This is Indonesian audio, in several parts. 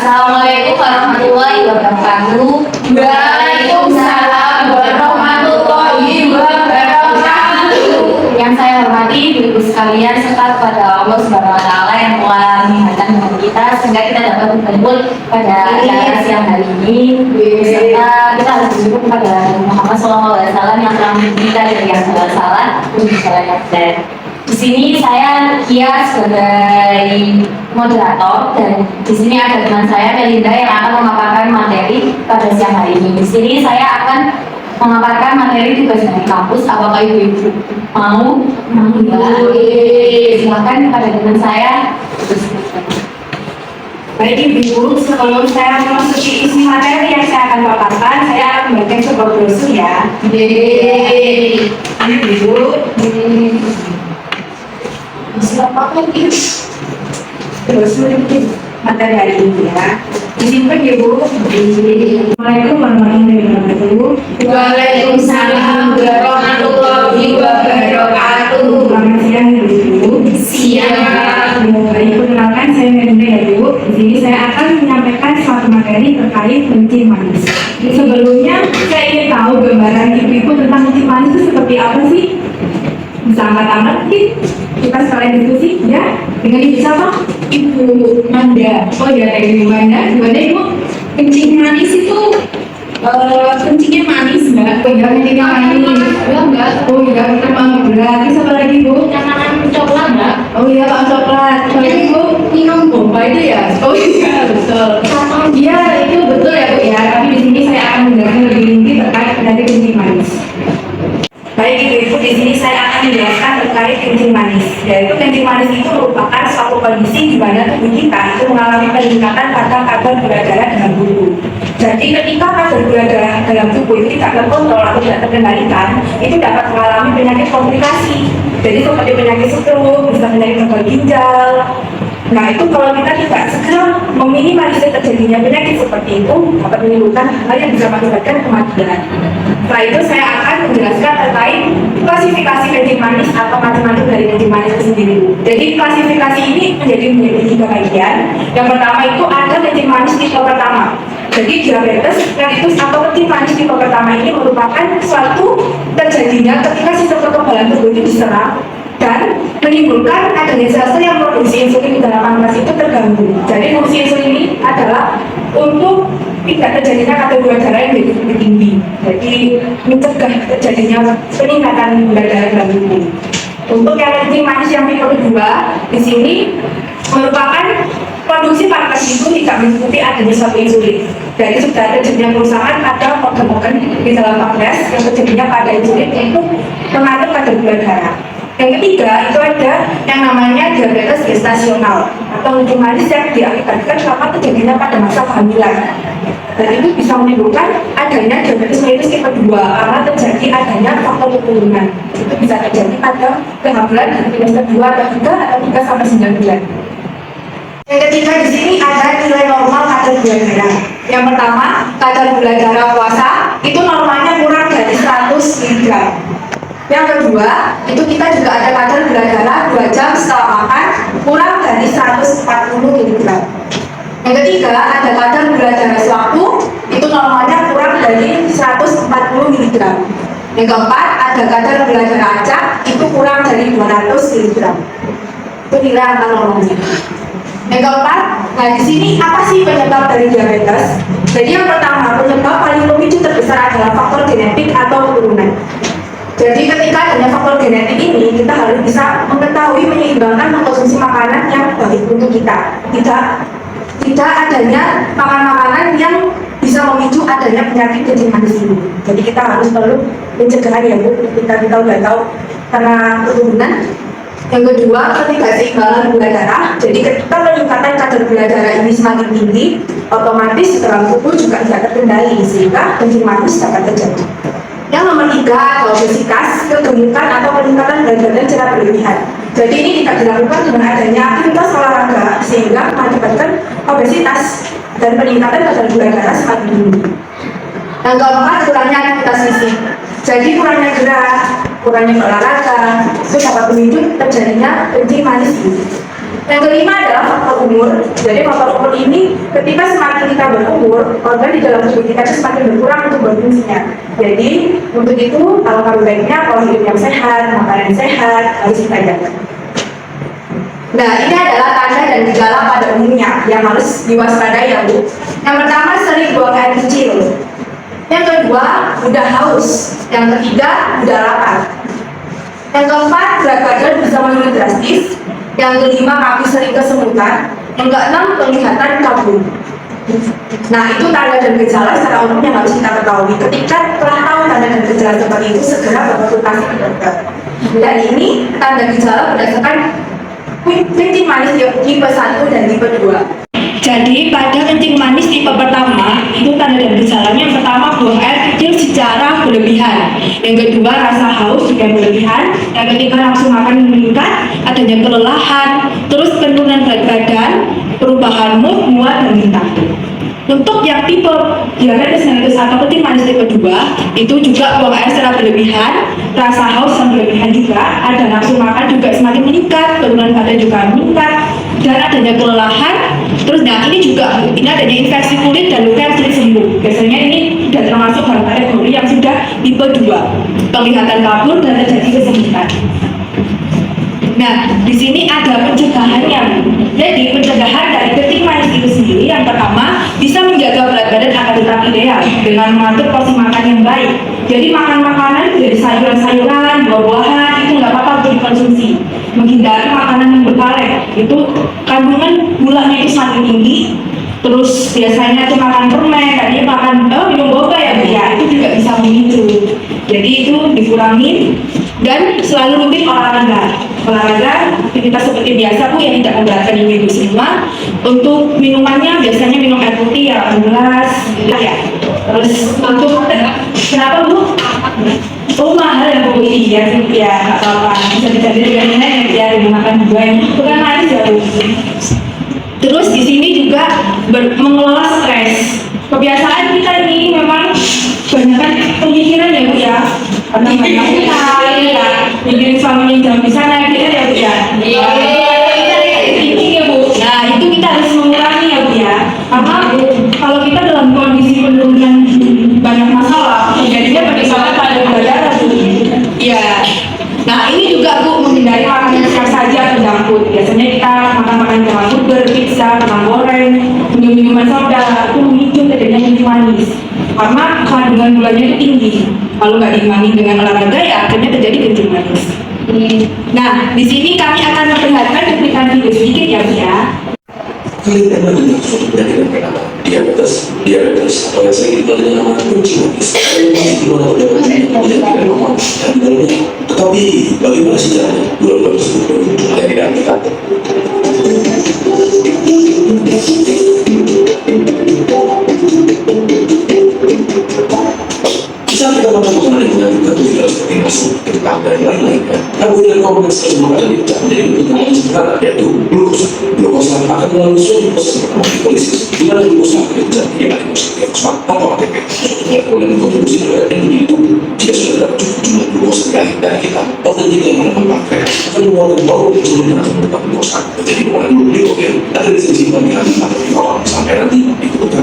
Assalamualaikum warahmatullahi wabarakatuh. Waalaikumsalam warahmatullahi wabarakatuh. Yang saya hormati ibu sekalian serta kepada Allah Subhanahu wa taala yang telah mengingatkan dengan kita sehingga kita dapat berkumpul pada acara siang hari ini. Serta kita harus bersyukur kepada Muhammad SAW yang telah mendidik kita dari yang salah dan di sini saya Kia sebagai moderator dan di sini ada teman saya Melinda yang akan memaparkan materi pada siang hari ini. Di sini saya akan memaparkan materi tugas dari kampus. Apakah ibu-ibu mau? Silakan kepada teman saya. Baik ibu, sebelum saya memasuki isi materi yang saya akan paparkan, saya akan membagikan sebuah brosur ya. Ini ibu. Siapa lagi? Brosur materi hari ini ya. Disimpan ya bu. Assalamualaikum warahmatullahi wabarakatuh. Waalaikumsalam warahmatullahi wabarakatuh. Selamat siang ibu. Siang. Baik, perkenalkan saya Melinda ya bu. Di sini saya akan menyampaikan suatu materi terkait kencing manis. Sebelumnya saya ingin tahu gambaran ibu-ibu tentang kencing manis itu seperti apa sih? Bisa angkat-angkat kita sekalian diskusi ya dengan ibu siapa? Ibu Manda. Oh ya, Ibu Manda. Gimana ibu? Kencing manis itu kencingnya manis enggak? Oh ya, kencingnya manis. Enggak. Oh ya, memang berarti siapa lagi bu? Yang makan coklat enggak? Oh iya, Pak Coklat. Kalau ibu Minum boba itu ya? Oh iya, betul. Iya, itu betul ya bu ya. Tapi di sini saya akan menjelaskan lebih rinci terkait dari kencing manis. Baik ibu-ibu, di sini saya akan menjelaskan terkait kencing manis. Yaitu kencing manis itu merupakan suatu kondisi di mana tubuh kita itu mengalami peningkatan pada kadar gula darah dalam tubuh. Jadi ketika kadar gula darah dalam tubuh itu tidak terkontrol atau tidak terkendalikan, itu dapat mengalami penyakit komplikasi. Jadi seperti penyakit stroke, bisa penyakit gagal ginjal. Nah itu kalau kita tidak segera meminimalisir terjadinya penyakit seperti itu dapat menimbulkan hal yang bisa mengakibatkan kematian. Setelah itu saya akan menjelaskan terkait klasifikasi kencing manis atau macam-macam dari kencing manis itu sendiri. Jadi klasifikasi ini menjadi tiga bagian. Yang pertama itu ada kencing manis tipe pertama. Jadi diabetes mellitus atau kencing manis tipe pertama ini merupakan suatu terjadinya ketika sistem kekebalan tubuh itu diserang dan menimbulkan adanya sel-sel yang produksi insulin di dalam pankreas itu terganggu. Jadi fungsi insulin ini adalah untuk tidak terjadinya kadar gula darah yang lebih tinggi. Jadi mencegah terjadinya peningkatan gula darah dalam tubuh. Untuk yang kencing manis yang tipe kedua, di sini merupakan produksi pankreas itu tidak mengikuti adanya suatu insulin. Jadi sudah terjadinya kerusakan pada organ-organ di dalam pankreas yang terjadinya pada insulin untuk mengatur kadar gula darah. Yang ketiga itu ada yang namanya diabetes gestasional atau kencing manis yang diakibatkan karena terjadinya pada masa kehamilan. Dan itu bisa menimbulkan adanya diabetes mellitus tipe 2 karena terjadi adanya faktor keturunan. Itu bisa terjadi pada kehamilan di trimester 2 atau 3 sampai 9 bulan. Yang ketiga di sini ada nilai normal kadar gula darah. Yang pertama, kadar gula darah puasa itu normalnya kurang dari 100 mg. Yang kedua, itu kita juga ada kadar gula darah 2 jam setelah makan kurang dari 140 mg. Yang ketiga, ada kadar gula darah sewaktu itu normalnya kurang dari 140 mg. Yang keempat, ada kadar gula darah acak itu kurang dari 200 mg. Itu nilai angka normalnya. Yang keempat, nah di sini apa sih penyebab dari diabetes? Jadi yang pertama, penyebab paling memicu terbesar adalah faktor genetik atau keturunan. Jadi ketika adanya faktor genetik ini, kita harus bisa mengetahui menyeimbangkan mengkonsumsi makanan yang baik untuk kita. Tidak adanya makanan-makanan yang bisa memicu adanya penyakit kencing manis ini. Jadi kita harus perlu pencegahan ya bu. Kita udah tahu karena keturunan. Yang kedua, ketidakseimbangan gula darah. Jadi ketika peningkatan kadar gula darah ini semakin tinggi, otomatis dalam tubuh juga tidak terkendali sehingga kencing manis dapat terjadi. Yang nomor 3 adalah obesitas, kegemukan atau peningkatan berat badan secara berlebihan. Jadi ini tidak dilakukan dengan adanya aktivitas olahraga sehingga mengakibatkan obesitas dan peningkatan kadar gula darah semakin tinggi. Yang keempat, kurangnya aktivitas fisik. Jadi kurangnya gerak, kurangnya olahraga itu dapat memicu terjadinya kencing manis ini. Yang kelima adalah faktor umur. Jadi faktor umur ini ketika semakin kita berumur, organ di dalam tubuh kita itu semakin berkurang untuk berfungsinya. Jadi untuk itu alangkah baiknya pola hidup yang sehat, makanan yang sehat harus kita jaga. Nah, ini adalah tanda dan gejala pada umumnya yang harus diwaspadai ya Bu. Yang pertama sering buang air kecil. Yang kedua mudah haus. Yang ketiga mudah lapar. Yang keempat berat badan bisa menurun drastis. Yang kelima kaki sering kesemutan. Yang keenam penglihatan kabur. Nah, itu tanda dan gejala secara umum yang harus kita ketahui. Ketika telah tahu tanda dan gejala seperti itu, segera berkonsultasi ke dokter. Dan ini tanda gejala berdasarkan kencing manis tipe 1 dan tipe 2. Jadi pada kencing manis tipe pertama itu tanda dan gejalanya yang pertama buang air kecil secara berlebihan, yang kedua rasa haus juga berlebihan, yang ketiga langsung makan meningkat, adanya kelelahan, terus penurunan berat badan, perubahan mood, mual dan muntah. Untuk yang tipe diabetes mellitus atau kencing manis tipe 2 itu juga buang air secara berlebihan, rasa haus yang berlebihan juga, ada nafsu makan juga semakin meningkat, penurunan badan juga meningkat, dan adanya kelelahan. Terus nah ini juga ini adanya infeksi kulit dan luka yang sulit sembuh. Biasanya ini sudah termasuk dalam kategori yang sudah tipe 2, penglihatan kabur dan terjadi kesembuhan. Nah, di sini ada pencegahannya. Jadi pencegahan dari kencing manis itu sendiri yang pertama bisa menjaga berat badan agar tetap ideal dengan mengatur porsi makan yang baik. Jadi makan makanan dari sayuran-sayuran, buah-buahan itu nggak apa-apa untuk dikonsumsi. Menghindari makanan yang berkaret, itu kandungan gulanya itu semakin tinggi. Terus biasanya itu makan permen, tadi makan minum boba ya Bu ya, itu juga bisa memicu. Jadi itu dikurangin dan selalu rutin olahraga aktivitas seperti biasa Bu yang tidak memberatkan ibu-ibu semua. Untuk minumannya biasanya minum air putih ya 8 gelas ya. Terus untuk kenapa Bu? Oh mahal ya Bu, iya sih ya nggak apa-apa, bisa dicari dengan yang ya menggunakan dua yang itu kan manis ya Bu. Terus di sini juga mengelola stres. Kebiasaan kita ini memang banyak pemikiran ya Bu ya, karena banyak utang ya, mikirin suaminya jangan bisa naik ya Bu ya. Ini ya Bu. Nah itu kita harus mengurangi ya Bu ya, karena kalau kita dalam kondisi penurunan banyak masalah, jadinya peningkatan pada gula darah Bu. Iya. Nah ini juga Bu menghindari makanan yang saja atau junk food. Biasanya kita makan burger, pizza, makanan goreng, minum-minuman soda itu memicu terjadinya kencing manis. Karena kandungan gulanya itu tinggi. Kalau nggak diimbangi dengan olahraga ya akhirnya terjadi kencing manis. Nah di sini kami akan memperlihatkan cuplikan video sedikit ya Bu ya. Kalian pernah dengar suatu penyakit yang bernama diabetes atau yang sering dikenal dengan nama kencing manis? Di mana terdapat penyakit tidak normal dan di dalamnya. Tetapi bagaimana sih caranya? Gula-gula tersebut ada tidak kita? Saat kita makan makanan yang mengandung karbohidrat seperti nasi, kentang, dan lain-lainnya, karbohidrat kompleks tersebut akan dipecah menjadi bentuk yang sederhana, yaitu glukosa. Glukosa akan melalui suatu proses bernama glikolisis, di mana glukosa akan dipecah menjadi glukosa atau ATP. Suatu kemudian berkontribusi terhadap energi tubuh. Jika sudah terdapat cukup jumlah glukosa di akhir darah kita, organ kita yang mendapat pankreas akan mengeluarkan bau sebelum akan mendapat glukosa menjadi mengandung glikogen akan disimpan di hati atau di bawah sampai nanti dibutuhkan.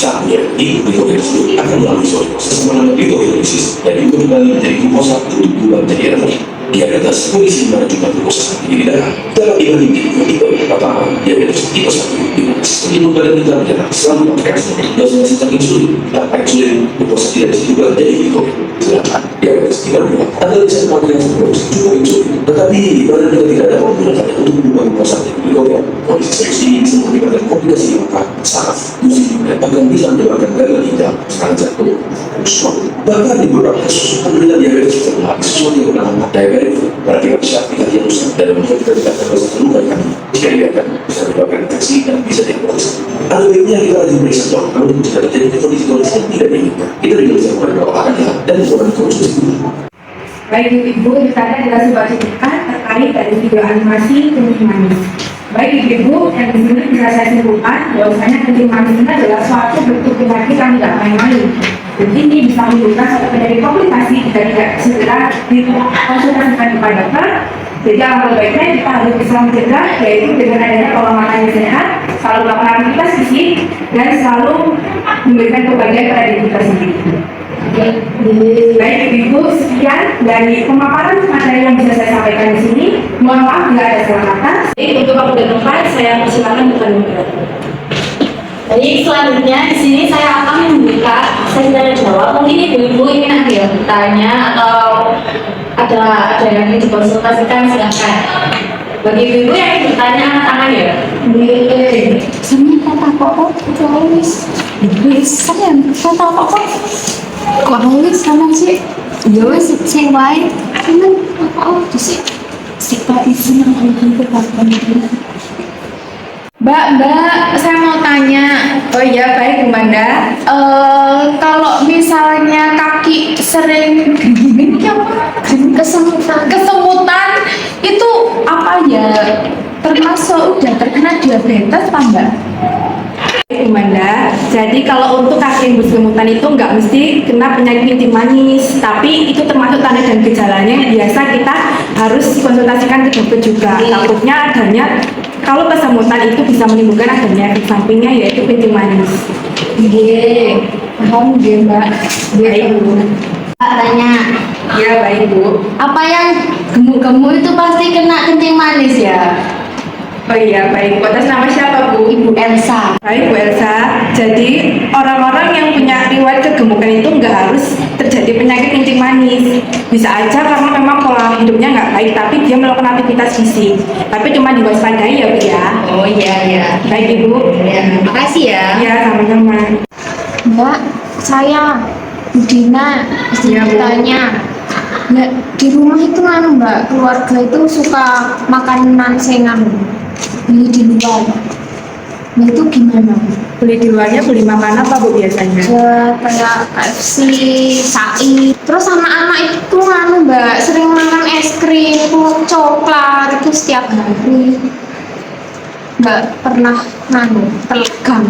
Caranya, glikogen tersebut akan melalui suatu proses bernama glikogenisis dan itu kembali menjadi glukosa untuk berubah menjadi energi. Diabetes kondisi di mana jumlah glukosa tinggi di darah dapat dibanding dengan tipe pertama diabetes tipe 1 di mana sistem imun badan kita mencetak selalu pankreas dosis sistem insulin. Tanpa insulin, glukosa tidak bisa diubah menjadi glikogen. Sedangkan diabetes tipe 2 adalah sistem pankreas memproduksi cukup insulin, tetapi badan kita tidak dapat menggunakannya untuk mengubah glukosa menjadi glikogen. Kondisi seperti ini bisa mengakibatkan komplikasi mata, saraf, pusing, dan bahkan bisa menyebabkan gagal ginjal, serangan jantung, stroke. Bahkan di beberapa kasus penderita diabetes bisa mengalami sesuatu yang bernama diabetes berarti bisa aplikasi yang rusak dan membuat kita tidak terasa terluka kan. Jika dibiarkan bisa menyebabkan infeksi dan bisa diabetes. Ada baiknya kita harus diperiksa dok, namun jika terjadi kondisi-kondisi yang tidak diinginkan, kita juga bisa mulai berolahraga dan mengurangi konsumsi gula. Baik Ibu, itu tadi adalah sebuah cerita terkait dari video animasi kencing manis. Baik Ibu, yang di sini bisa saya simpulkan bahwasanya kencing manis ini adalah suatu bentuk penyakit yang tidak main-main. Jadi ini bisa menimbulkan suatu penyakit komplikasi jika tidak segera dikonsultasikan kepada dokter. Jadi alangkah baiknya kita harus bisa mencegah, yaitu dengan adanya pola makan yang sehat, selalu melakukan aktivitas fisik, dan selalu memberikan kebahagiaan pada diri kita sendiri. Baik Ibu, sekian dari pemaparan materi yang bisa saya sampaikan di sini. Mohon maaf jika ada salah kata. Jadi untuk waktu dan tempat saya persilakan kepada moderator. Baik, selanjutnya di sini saya akan membuka sesi tanya jawab. Mungkin ibu-ibu ingin ada yang bertanya atau ada yang ingin dikonsultasikan, silakan. Bagi ibu-ibu yang ingin bertanya, angkat tangan ya. Saya kata kok saya kata kok nulis sama sih. Ya wes sing wae. Cuman apa sih? Sikap isi yang Mbak, saya mau tanya. Oh iya, baik Bu Manda. Kalau misalnya kaki sering gini, kesemutan itu apa ya? Termasuk udah terkena diabetes, Pak Mbak? Bu Manda, jadi kalau untuk kaki yang bersemutan itu nggak mesti kena penyakit kencing manis, tapi itu termasuk tanda dan gejalanya yang biasa kita harus konsultasikan ke dokter juga. Takutnya adanya kalau kesemutan itu bisa menimbulkan adanya efek sampingnya yaitu kencing manis. Iya, paham dia Mbak. Baik Bu. Tanya, Iya baik Bu. apa yang gemuk-gemuk itu pasti kena kencing manis ya? Oh iya baik. Atas nama siapa Bu? Ibu Elsa. Baik Bu Elsa, jadi orang-orang yang punya riwayat kegemukan itu nggak harus terjadi penyakit kencing manis. Bisa aja karena memang pola hidupnya nggak baik, tapi dia melakukan aktivitas fisik. Tapi cuma diwaspadai ya Bu ya. Oh iya. Baik Ibu. Ya, makasih ya. Ya sama-sama. Mbak, saya Budina, istri Iya, Bu. tanya. Nah, di rumah itu kan Mbak, keluarga itu suka makanan sengan beli di luar. Nah itu gimana? Beli di luarnya beli makan apa Bu biasanya? Ya kayak KFC, Sai. Terus anak-anak itu kan Mbak sering makan es krim, coklat itu setiap hari. Mbak pernah tegang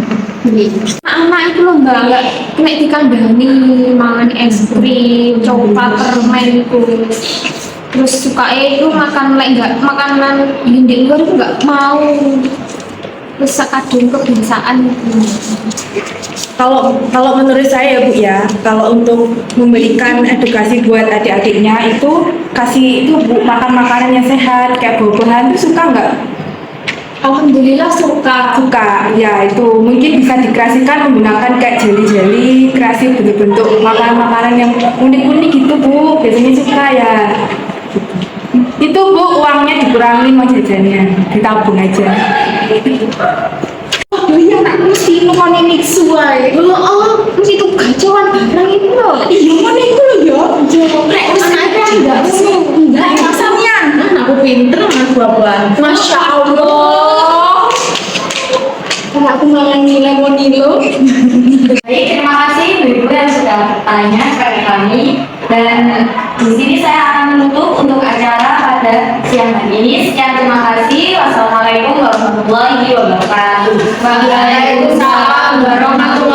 beli. Anak itu loh Mbak, nggak kena dikandani makan es krim, coklat, permen itu. Terus suka itu makan nggak makanan yang di luar itu nggak mau. Terus kadang kebiasaan itu. Kalau menurut saya ya Bu ya, kalau untuk memberikan edukasi buat adik-adiknya itu kasih itu Bu makan makanan yang sehat kayak buah-buahan itu suka nggak? Alhamdulillah suka. Suka, ya itu mungkin bisa dikreasikan menggunakan kayak jeli-jeli, kreasi bentuk-bentuk makanan-makanan yang unik-unik gitu Bu, biasanya suka ya. Itu Bu uangnya dikurangi mau jajannya, ditabung aja. Oh iya anak mesti ngomong ini suai. Oh, mesti tuh kacauan barang itu loh. Iya mana itu loh ya? Nek anaknya enggak enggak Masamian. Aku pinter mas buah-buahan. Masya Allah. Karena aku malah nilai mau nilo. Baik, terima kasih ibu-ibu yang sudah bertanya kepada kami. Dan di sini saya akan menutup untuk acara pada siang hari ini. Sekian, terima kasih. Wassalamualaikum warahmatullahi wabarakatuh. Waalaikumsalam warahmatullahi